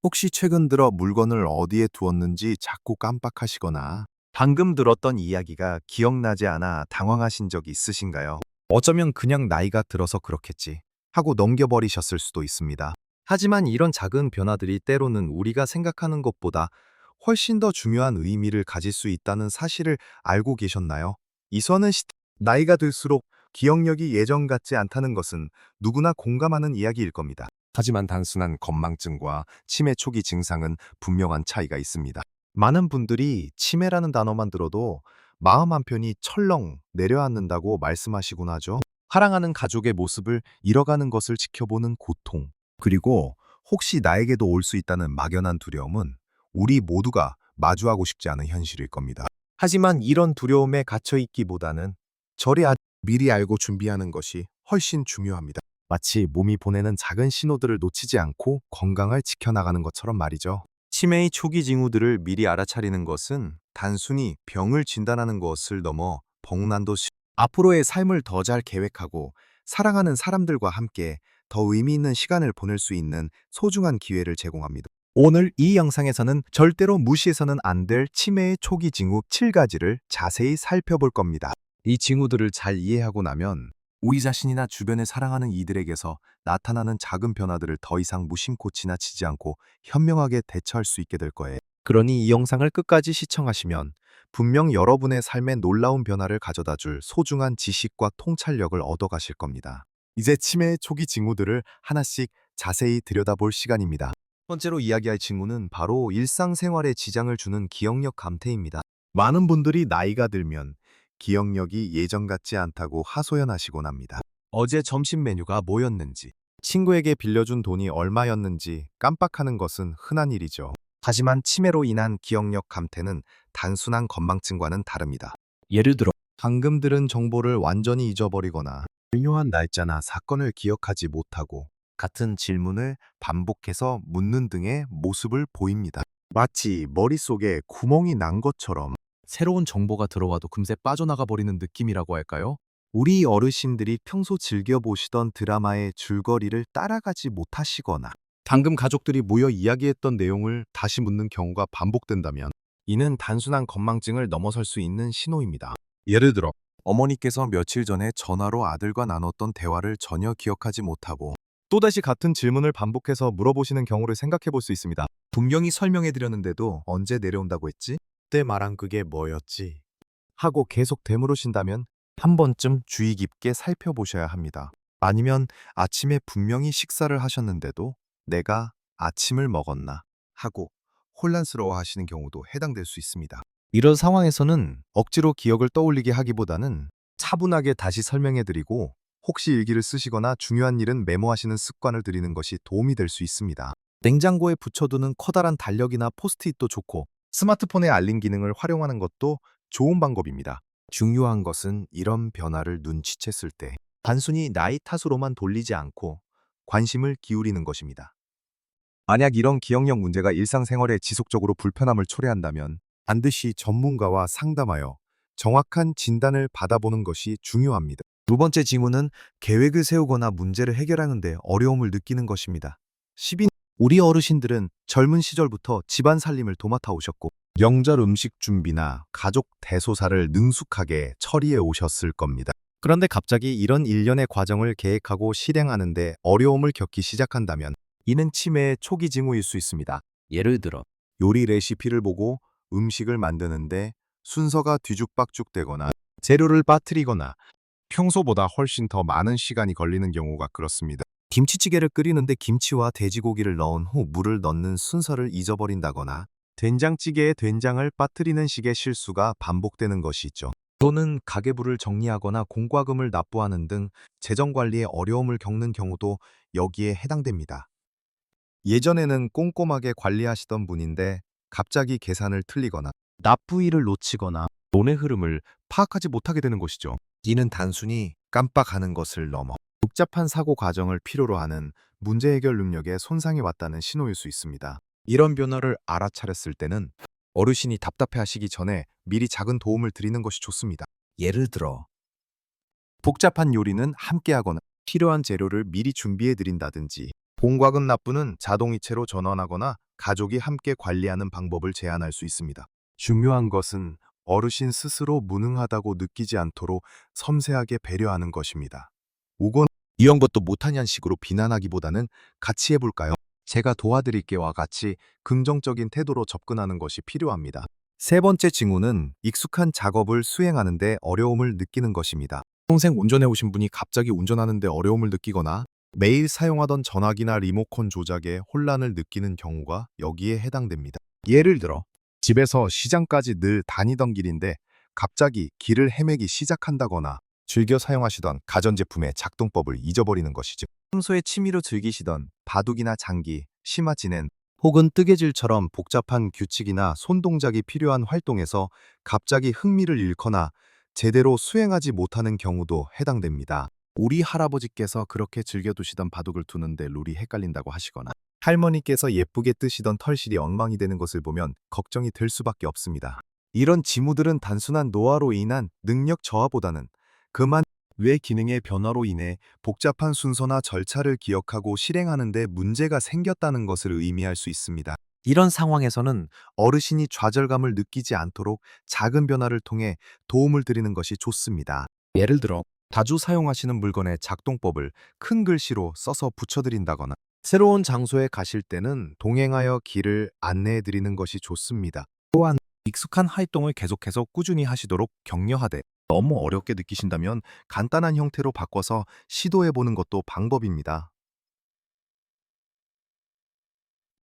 혹시 최근 들어 물건을 어디에 두었는지 자꾸 깜빡하시거나 방금 들었던 이야기가 기억나지 않아 당황하신 적이 있으신가요? 어쩌면 그냥 나이가 들어서 그렇겠지 하고 넘겨버리셨을 수도 있습니다. 하지만 이런 작은 변화들이 때로는 우리가 생각하는 것보다 훨씬 더 중요한 의미를 가질 수 있다는 사실을 알고 계셨나요? 이선은 나이가 들수록 기억력이 예전 같지 않다는 것은 누구나 공감하는 이야기일 겁니다. 하지만 단순한 건망증과 치매 초기 증상은 분명한 차이가 있습니다. 많은 분들이 치매라는 단어만 들어도 마음 한편이 철렁 내려앉는다고 말씀하시곤 하죠. 사랑하는 가족의 모습을 잃어가는 것을 지켜보는 고통, 그리고 혹시 나에게도 올 수 있다는 막연한 두려움은 우리 모두가 마주하고 싶지 않은 현실일 겁니다. 하지만 이런 두려움에 갇혀 있기보다는 미리 알고 준비하는 것이 훨씬 중요합니다. 마치 몸이 보내는 작은 신호들을 놓치지 않고 건강을 지켜나가는 것처럼 말이죠. 치매의 초기 징후들을 미리 알아차리는 것은 단순히 병을 진단하는 것을 넘어 앞으로의 삶을 더 잘 계획하고 사랑하는 사람들과 함께 더 의미 있는 시간을 보낼 수 있는 소중한 기회를 제공합니다. 오늘 이 영상에서는 절대로 무시해서는 안 될 치매의 초기 징후 7가지를 자세히 살펴볼 겁니다. 이 징후들을 잘 이해하고 나면 우리 자신이나 주변에 사랑하는 이들에게서 나타나는 작은 변화들을 더 이상 무심코 지나치지 않고 현명하게 대처할 수 있게 될 거예요. 그러니 이 영상을 끝까지 시청하시면 분명 여러분의 삶에 놀라운 변화를 가져다 줄 소중한 지식과 통찰력을 얻어가실 겁니다. 이제 치매의 초기 징후들을 하나씩 자세히 들여다볼 시간입니다. 첫 번째로 이야기할 징후는 바로 일상생활에 지장을 주는 기억력 감퇴입니다. 많은 분들이 나이가 들면 기억력이 예전 같지 않다고 하소연하시곤 합니다. 어제 점심 메뉴가 뭐였는지, 친구에게 빌려준 돈이 얼마였는지 깜빡하는 것은 흔한 일이죠. 하지만 치매로 인한 기억력 감퇴는 단순한 건망증과는 다릅니다. 예를 들어, 방금 들은 정보를 완전히 잊어버리거나 중요한 날짜나 사건을 기억하지 못하고 같은 질문을 반복해서 묻는 등의 모습을 보입니다. 마치 머릿속에 구멍이 난 것처럼 새로운 정보가 들어와도 금세 빠져나가 버리는 느낌이라고 할까요? 우리 어르신들이 평소 즐겨보시던 드라마의 줄거리를 따라가지 못하시거나 방금 가족들이 모여 이야기했던 내용을 다시 묻는 경우가 반복된다면 이는 단순한 건망증을 넘어설 수 있는 신호입니다. 예를 들어, 어머니께서 며칠 전에 전화로 아들과 나눴던 대화를 전혀 기억하지 못하고 또다시 같은 질문을 반복해서 물어보시는 경우를 생각해 볼 수 있습니다. 분명히 설명해 드렸는데도 언제 내려온다고 했지? 그때 말한 그게 뭐였지? 하고 계속 되물으신다면 한 번쯤 주의 깊게 살펴보셔야 합니다. 아니면 아침에 분명히 식사를 하셨는데도 내가 아침을 먹었나 하고 혼란스러워 하시는 경우도 해당될 수 있습니다. 이런 상황에서는 억지로 기억을 떠올리게 하기보다는 차분하게 다시 설명해 드리고 혹시 일기를 쓰시거나 중요한 일은 메모하시는 습관을 들이는 것이 도움이 될 수 있습니다. 냉장고에 붙여두는 커다란 달력이나 포스트잇도 좋고 스마트폰의 알림 기능을 활용하는 것도 좋은 방법입니다. 중요한 것은 이런 변화를 눈치챘을 때 단순히 나이 탓으로만 돌리지 않고 관심을 기울이는 것입니다. 만약 이런 기억력 문제가 일상생활에 지속적으로 불편함을 초래한다면 반드시 전문가와 상담하여 정확한 진단을 받아보는 것이 중요합니다. 두 번째 징후는 계획을 세우거나 문제를 해결하는 데 어려움을 느끼는 것입니다. 10인 우리 어르신들은 젊은 시절부터 집안 살림을 도맡아 오셨고 명절 음식 준비나 가족 대소사를 능숙하게 처리해 오셨을 겁니다. 그런데 갑자기 이런 일련의 과정을 계획하고 실행하는 데 어려움을 겪기 시작한다면 이는 치매의 초기 징후일 수 있습니다. 예를 들어 요리 레시피를 보고 음식을 만드는데 순서가 뒤죽박죽되거나 재료를 빠뜨리거나 평소보다 훨씬 더 많은 시간이 걸리는 경우가 그렇습니다. 김치찌개를 끓이는데 김치와 돼지고기를 넣은 후 물을 넣는 순서를 잊어버린다거나 된장찌개에 된장을 빠뜨리는 식의 실수가 반복되는 것이 있죠. 또는 가계부를 정리하거나 공과금을 납부하는 등 재정 관리에 어려움을 겪는 경우도 여기에 해당됩니다. 예전에는 꼼꼼하게 관리하시던 분인데 갑자기 계산을 틀리거나 납부일을 놓치거나 돈의 흐름을 파악하지 못하게 되는 것이죠. 이는 단순히 깜빡하는 것을 넘어 복잡한 사고 과정을 필요로 하는 문제 해결 능력에 손상이 왔다는 신호일 수 있습니다. 이런 변화를 알아차렸을 때는 어르신이 답답해하시기 전에 미리 작은 도움을 드리는 것이 좋습니다. 예를 들어 복잡한 요리는 함께 하거나 필요한 재료를 미리 준비해 드린다든지 본과금 납부는 자동이체로 전환하거나 가족이 함께 관리하는 방법을 제안할 수 있습니다. 중요한 것은 어르신 스스로 무능하다고 느끼지 않도록 섬세하게 배려하는 것입니다. 우건 이런 것도 못하냐는 식으로 비난하기보다는 같이 해볼까요? 제가 도와드릴게와 같이 긍정적인 태도로 접근하는 것이 필요합니다. 세 번째 징후는 익숙한 작업을 수행하는데 어려움을 느끼는 것입니다. 평생 운전해 오신 분이 갑자기 운전하는데 어려움을 느끼거나 매일 사용하던 전화기나 리모컨 조작에 혼란을 느끼는 경우가 여기에 해당됩니다. 예를 들어 집에서 시장까지 늘 다니던 길인데 갑자기 길을 헤매기 시작한다거나 즐겨 사용하시던 가전제품의 작동법을 잊어버리는 것이죠. 평소에 취미로 즐기시던 바둑이나 장기, 심화 진행, 혹은 뜨개질처럼 복잡한 규칙이나 손동작이 필요한 활동에서 갑자기 흥미를 잃거나 제대로 수행하지 못하는 경우도 해당됩니다. 우리 할아버지께서 그렇게 즐겨두시던 바둑을 두는데 룰이 헷갈린다고 하시거나 할머니께서 예쁘게 뜨시던 털실이 엉망이 되는 것을 보면 걱정이 될 수밖에 없습니다. 이런 징후들은 단순한 노화로 인한 능력 저하보다는 그만 뇌 기능의 변화로 인해 복잡한 순서나 절차를 기억하고 실행하는 데 문제가 생겼다는 것을 의미할 수 있습니다. 이런 상황에서는 어르신이 좌절감을 느끼지 않도록 작은 변화를 통해 도움을 드리는 것이 좋습니다. 예를 들어 자주 사용하시는 물건의 작동법을 큰 글씨로 써서 붙여드린다거나 새로운 장소에 가실 때는 동행하여 길을 안내해 드리는 것이 좋습니다. 또한 익숙한 활동을 계속해서 꾸준히 하시도록 격려하되 너무 어렵게 느끼신다면 간단한 형태로 바꿔서 시도해 보는 것도 방법입니다.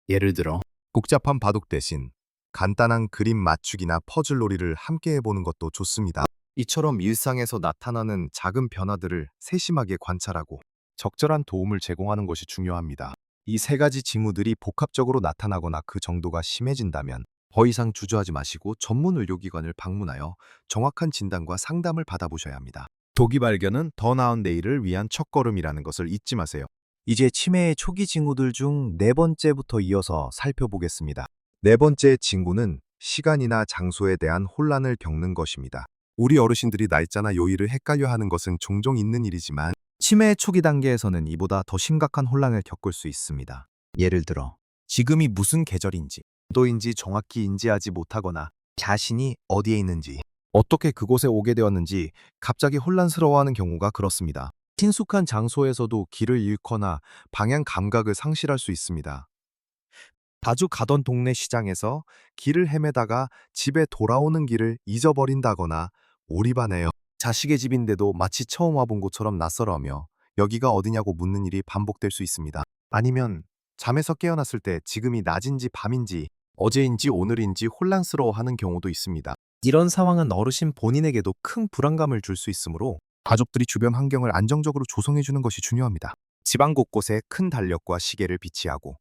예를 들어 복잡한 바둑 대신 간단한 그림 맞추기나 퍼즐 놀이를 함께 해보는 것도 좋습니다. 이처럼 일상에서 나타나는 작은 변화들을 세심하게 관찰하고 적절한 도움을 제공하는 것이 중요합니다. 이 세 가지 징후들이 복합적으로 나타나거나 그 정도가 심해진다면 더 이상 주저하지 마시고 전문 의료기관을 방문하여 정확한 진단과 상담을 받아보셔야 합니다. 조기 발견은 더 나은 내일을 위한 첫걸음이라는 것을 잊지 마세요. 이제 치매의 초기 징후들 중 네 번째부터 이어서 살펴보겠습니다. 네 번째 징후는 시간이나 장소에 대한 혼란을 겪는 것입니다. 우리 어르신들이 날짜나 요일을 헷갈려 하는 것은 종종 있는 일이지만 치매의 초기 단계에서는 이보다 더 심각한 혼란을 겪을 수 있습니다. 예를 들어 지금이 무슨 계절인지, 도인지 정확히 인지하지 못하거나 자신이 어디에 있는지, 어떻게 그곳에 오게 되었는지 갑자기 혼란스러워하는 경우가 그렇습니다. 친숙한 장소에서도 길을 잃거나 방향 감각을 상실할 수 있습니다. 자주 가던 동네 시장에서 길을 헤매다가 집에 돌아오는 길을 잊어버린다거나 오리반해요. 자식의 집인데도 마치 처음 와본 곳처럼 낯설어하며 여기가 어디냐고 묻는 일이 반복될 수 있습니다. 아니면 잠에서 깨어났을 때 지금이 낮인지 밤인지 어제인지 오늘인지 혼란스러워하는 경우도 있습니다. 이런 상황은 어르신 본인에게도 큰 불안감을 줄 수 있으므로 가족들이 주변 환경을 안정적으로 조성해 주는 것이 중요합니다. 집안 곳곳에 큰 달력과 시계를 비치하고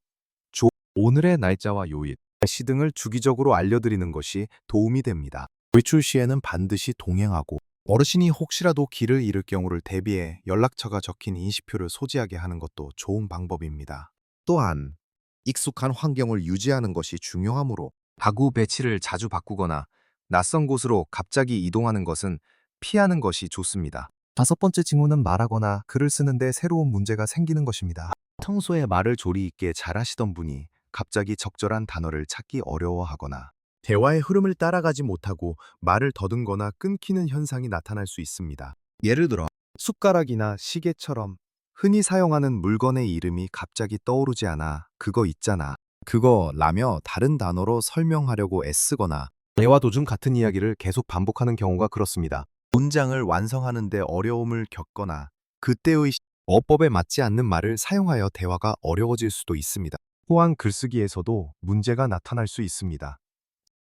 오늘의 날짜와 요일, 날씨 등을 주기적으로 알려드리는 것이 도움이 됩니다. 외출 시에는 반드시 동행하고 어르신이 혹시라도 길을 잃을 경우를 대비해 연락처가 적힌 인식표를 소지하게 하는 것도 좋은 방법입니다. 또한 익숙한 환경을 유지하는 것이 중요하므로 가구 배치를 자주 바꾸거나 낯선 곳으로 갑자기 이동하는 것은 피하는 것이 좋습니다. 다섯 번째 징후는 말하거나 글을 쓰는데 새로운 문제가 생기는 것입니다. 평소에 말을 조리 있게 잘하시던 분이 갑자기 적절한 단어를 찾기 어려워하거나 대화의 흐름을 따라가지 못하고 말을 더듬거나 끊기는 현상이 나타날 수 있습니다. 예를 들어 숟가락이나 시계처럼 흔히 사용하는 물건의 이름이 갑자기 떠오르지 않아 그거 있잖아, 그거 라며 다른 단어로 설명하려고 애쓰거나 대화 도중 같은 이야기를 계속 반복하는 경우가 그렇습니다. 문장을 완성하는 데 어려움을 겪거나 그때의 어법에 맞지 않는 말을 사용하여 대화가 어려워질 수도 있습니다. 또한 글쓰기에서도 문제가 나타날 수 있습니다.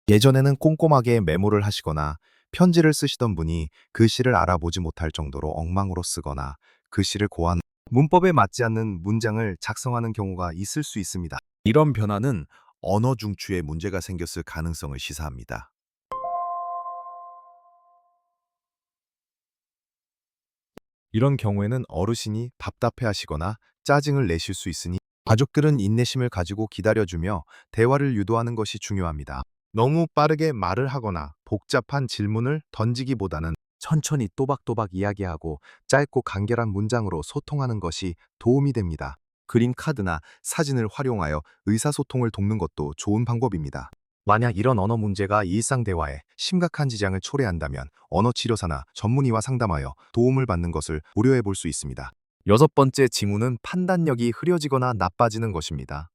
예전에는 꼼꼼하게 메모를 하시거나 편지를 쓰시던 분이 글씨를 알아보지 못할 정도로 엉망으로 쓰거나 글씨를 고안, 문법에 맞지 않는 문장을 작성하는 경우가 있을 수 있습니다. 이런 변화는 언어 중추에 문제가 생겼을 가능성을 시사합니다. 이런 경우에는 어르신이 답답해하시거나 짜증을 내실 수 있으니 가족들은 인내심을 가지고 기다려주며 대화를 유도하는 것이 중요합니다. 너무 빠르게 말을 하거나 복잡한 질문을 던지기보다는 천천히 또박또박 이야기하고 짧고 간결한 문장으로 소통하는 것이 도움이 됩니다. 그림 카드나 사진을 활용하여 의사소통을 돕는 것도 좋은 방법입니다. 만약 이런 언어 문제가 일상 대화에 심각한 지장을 초래한다면 언어치료사나 전문의와 상담하여 도움을 받는 것을 고려해 볼 수 있습니다. 여섯 번째 징후는 판단력이 흐려지거나 나빠지는 것입니다.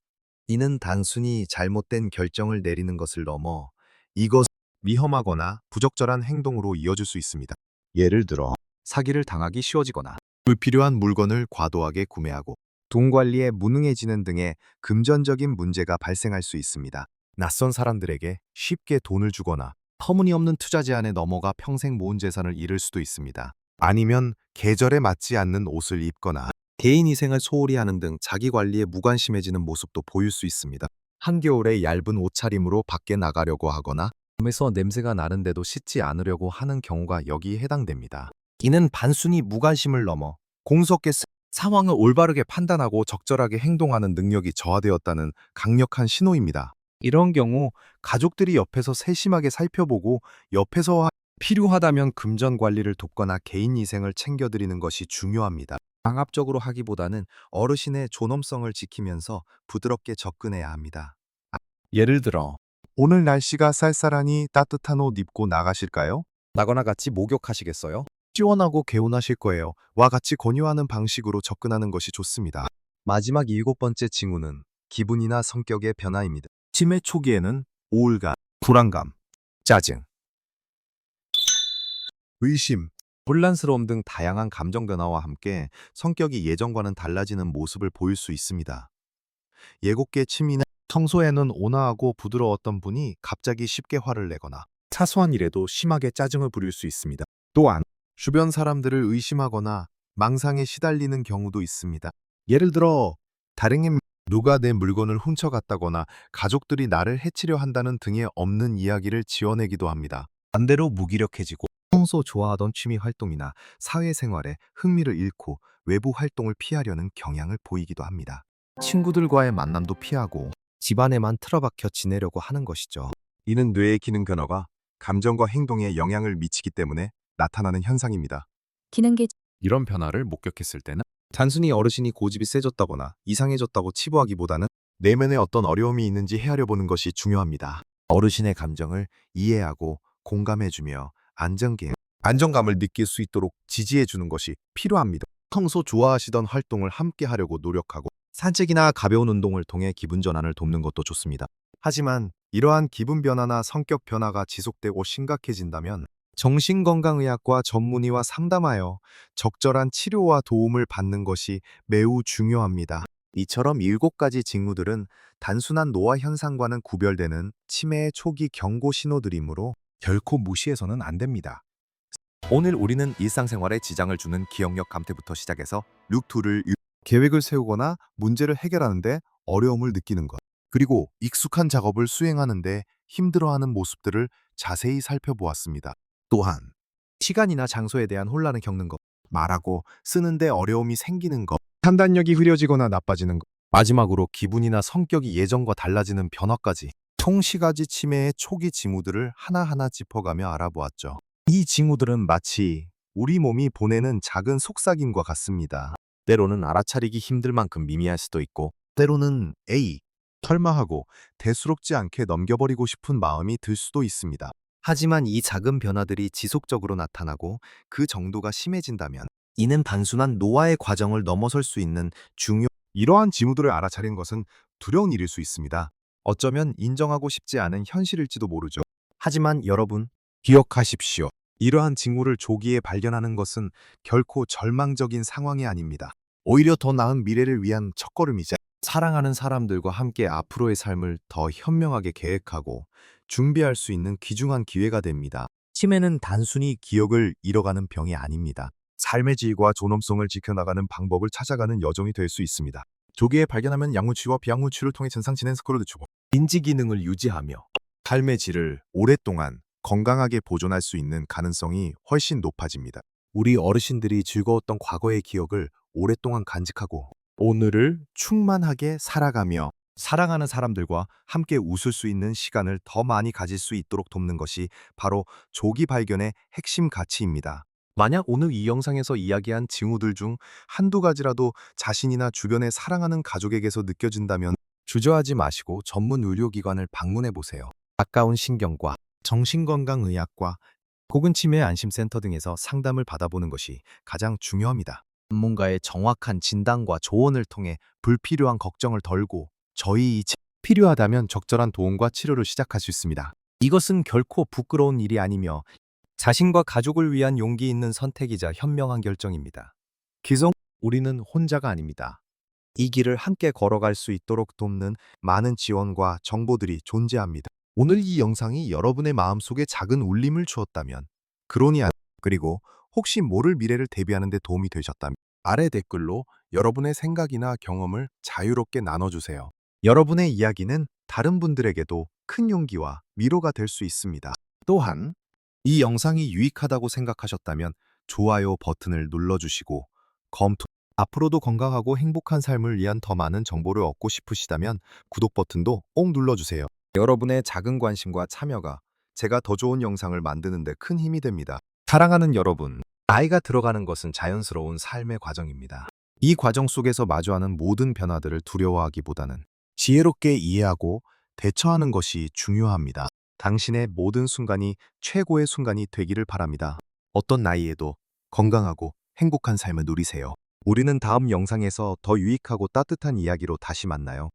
이는 단순히 잘못된 결정을 내리는 것을 넘어 이것 위험하거나 부적절한 행동으로 이어질 수 있습니다. 예를 들어 사기를 당하기 쉬워지거나 불필요한 물건을 과도하게 구매하고 돈 관리에 무능해지는 등의 금전적인 문제가 발생할 수 있습니다. 낯선 사람들에게 쉽게 돈을 주거나 터무니없는 투자 제한에 넘어가 평생 모은 재산을 잃을 수도 있습니다. 아니면 계절에 맞지 않는 옷을 입거나 개인 위생을 소홀히 하는 등 자기 관리에 무관심해지는 모습도 보일 수 있습니다. 한겨울에 얇은 옷차림으로 밖에 나가려고 하거나 몸에서 냄새가 나는데도 씻지 않으려고 하는 경우가 여기에 해당됩니다. 이는 단순히 무관심을 넘어 공석계 상황을 올바르게 판단하고 적절하게 행동하는 능력이 저하되었다는 강력한 신호입니다. 이런 경우 가족들이 옆에서 세심하게 살펴보고 옆에서 필요하다면 금전 관리를 돕거나 개인 위생을 챙겨드리는 것이 중요합니다. 강압적으로 하기보다는 어르신의 존엄성을 지키면서 부드럽게 접근해야 합니다. 예를 들어 오늘 날씨가 쌀쌀하니 따뜻한 옷 입고 나가실까요? 나거나 같이 목욕하시겠어요? 시원하고 개운하실 거예요. 와 같이 권유하는 방식으로 접근하는 것이 좋습니다. 마지막 일곱 번째 징후는 기분이나 성격의 변화입니다. 치매 초기에는 우울감, 불안감, 짜증, 의심, 혼란스러움 등 다양한 감정 변화와 함께 성격이 예전과는 달라지는 모습을 보일 수 있습니다. 예고께 치미나 평소에는 온화하고 부드러웠던 분이 갑자기 쉽게 화를 내거나 사소한 일에도 심하게 짜증을 부릴 수 있습니다. 또한 주변 사람들을 의심하거나 망상에 시달리는 경우도 있습니다. 예를 들어 다른 누가 내 물건을 훔쳐갔다거나 가족들이 나를 해치려 한다는 등의 없는 이야기를 지어내기도 합니다. 반대로 무기력해지고 평소 좋아하던 취미 활동이나 사회생활에 흥미를 잃고 외부 활동을 피하려는 경향을 보이기도 합니다. 친구들과의 만남도 피하고 집안에만 틀어박혀 지내려고 하는 것이죠. 이는 뇌의 기능 변화가 감정과 행동에 영향을 미치기 때문에 나타나는 현상입니다. 기능계 이런 변화를 목격했을 때는 단순히 어르신이 고집이 세졌다거나 이상해졌다고 치부하기보다는 내면에 어떤 어려움이 있는지 헤아려 보는 것이 중요합니다. 어르신의 감정을 이해하고 공감해주며 안정감을 느낄 수 있도록 지지해주는 것이 필요합니다. 평소 좋아하시던 활동을 함께 하려고 노력하고 산책이나 가벼운 운동을 통해 기분 전환을 돕는 것도 좋습니다. 하지만 이러한 기분 변화나 성격 변화가 지속되고 심각해진다면 정신건강의학과 전문의와 상담하여 적절한 치료와 도움을 받는 것이 매우 중요합니다. 이처럼 7가지 징후들은 단순한 노화 현상과는 구별되는 치매의 초기 경고 신호들이므로 결코 무시해서는 안 됩니다. 오늘 우리는 일상생활에 지장을 주는 기억력 감퇴부터 시작해서 룩2를 계획을 세우거나 문제를 해결하는데 어려움을 느끼는 것, 그리고 익숙한 작업을 수행하는데 힘들어하는 모습들을 자세히 살펴보았습니다. 또한 시간이나 장소에 대한 혼란을 겪는 것, 말하고 쓰는데 어려움이 생기는 것, 판단력이 흐려지거나 나빠지는 것, 마지막으로 기분이나 성격이 예전과 달라지는 변화까지 총 10가지 치매의 초기 징후들을 하나하나 짚어가며 알아보았죠. 이 징후들은 마치 우리 몸이 보내는 작은 속삭임과 같습니다. 때로는 알아차리기 힘들 만큼 미미할 수도 있고 때로는 설마하고 대수롭지 않게 넘겨버리고 싶은 마음이 들 수도 있습니다. 하지만 이 작은 변화들이 지속적으로 나타나고 그 정도가 심해진다면 이는 단순한 노화의 과정을 넘어설 수 있는 이러한 징후들을 알아차리는 것은 두려운 일일 수 있습니다. 어쩌면 인정하고 싶지 않은 현실일지도 모르죠. 하지만 여러분, 기억하십시오. 이러한 징후를 조기에 발견하는 것은 결코 절망적인 상황이 아닙니다. 오히려 더 나은 미래를 위한 첫걸음이자 사랑하는 사람들과 함께 앞으로의 삶을 더 현명하게 계획하고 준비할 수 있는 귀중한 기회가 됩니다. 치매는 단순히 기억을 잃어가는 병이 아닙니다. 삶의 질과 존엄성을 지켜나가는 방법을 찾아가는 여정이 될 수 있습니다. 조기에 발견하면 약물치유와 비약물치유를 통해 증상 진행 스코어를 늦추고 인지 기능을 유지하며 삶의 질을 오랫동안 건강하게 보존할 수 있는 가능성이 훨씬 높아집니다. 우리 어르신들이 즐거웠던 과거의 기억을 오랫동안 간직하고 오늘을 충만하게 살아가며 사랑하는 사람들과 함께 웃을 수 있는 시간을 더 많이 가질 수 있도록 돕는 것이 바로 조기 발견의 핵심 가치입니다. 만약 오늘 이 영상에서 이야기한 징후들 중 한두 가지라도 자신이나 주변에 사랑하는 가족에게서 느껴진다면 주저하지 마시고 전문 의료기관을 방문해 보세요. 가까운 신경과 정신건강의학과 혹은 치매 안심센터 등에서 상담을 받아보는 것이 가장 중요합니다. 전문가의 정확한 진단과 조언을 통해 불필요한 걱정을 덜고 저희 필요하다면 적절한 도움과 치료를 시작할 수 있습니다. 이것은 결코 부끄러운 일이 아니며 자신과 가족을 위한 용기 있는 선택이자 현명한 결정입니다. 기성, 우리는 혼자가 아닙니다. 이 길을 함께 걸어갈 수 있도록 돕는 많은 지원과 정보들이 존재합니다. 오늘 이 영상이 여러분의 마음속에 작은 울림을 주었다면, 그리고 혹시 모를 미래를 대비하는 데 도움이 되셨다면 아래 댓글로 여러분의 생각이나 경험을 자유롭게 나눠주세요. 여러분의 이야기는 다른 분들에게도 큰 용기와 위로가 될 수 있습니다. 또한 이 영상이 유익하다고 생각하셨다면 좋아요 버튼을 눌러주시고 앞으로도 건강하고 행복한 삶을 위한 더 많은 정보를 얻고 싶으시다면 구독 버튼도 꼭 눌러주세요. 여러분의 작은 관심과 참여가 제가 더 좋은 영상을 만드는 데 큰 힘이 됩니다. 사랑하는 여러분, 나이가 들어가는 것은 자연스러운 삶의 과정입니다. 이 과정 속에서 마주하는 모든 변화들을 두려워하기보다는 지혜롭게 이해하고 대처하는 것이 중요합니다. 당신의 모든 순간이 최고의 순간이 되기를 바랍니다. 어떤 나이에도 건강하고 행복한 삶을 누리세요. 우리는 다음 영상에서 더 유익하고 따뜻한 이야기로 다시 만나요.